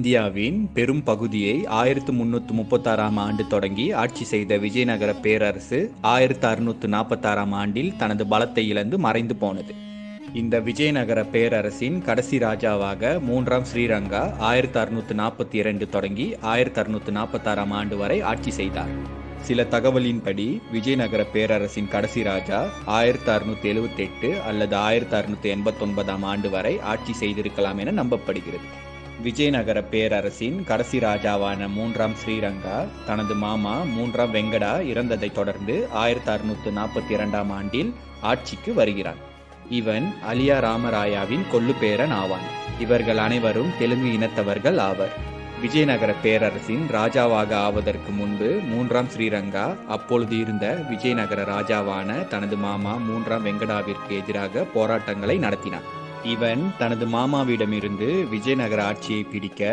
இந்தியாவின் பெரும் பகுதியை 1336ஆம் ஆண்டு தொடங்கி ஆட்சி செய்த விஜயநகர பேரரசு 1646ஆம் ஆண்டில் தனது பலத்தை இழந்து மறைந்து போனது. இந்த விஜயநகர பேரரசின் கடைசி ராஜாவாக 3ஆம் ஸ்ரீரங்கா 1642 தொடங்கி 1646ஆம் ஆண்டு வரை ஆட்சி செய்தார். சில தகவலின்படி விஜயநகர பேரரசின் கடைசி ராஜா 1678 அல்லது 1689ஆம் ஆண்டு வரை ஆட்சி செய்திருக்கலாம் என நம்பப்படுகிறது. விஜயநகர பேரரசின் கடைசி ராஜாவான 3ஆம் ஸ்ரீரங்கா தனது மாமா 3ஆம் வெங்கடா இறந்ததை தொடர்ந்து 1642ஆம் ஆண்டில் ஆட்சிக்கு வருகிறான். இவன் அலியா ராமராயாவின் கொள்ளு பேரன் ஆவான். இவர்கள் அனைவரும் தெலுங்கு இனத்தவர்கள் ஆவர். விஜயநகர பேரரசின் ராஜாவாக ஆவதற்கு முன்பு 3ஆம் ஸ்ரீரங்கா அப்பொழுது இருந்த விஜயநகர ராஜாவான தனது மாமா 3ஆம் வெங்கடாவிற்கு எதிராக போராட்டங்களை நடத்தினான். இவன் தனது மாமாவிடமிருந்து விஜயநகர ஆட்சியை பிடிக்க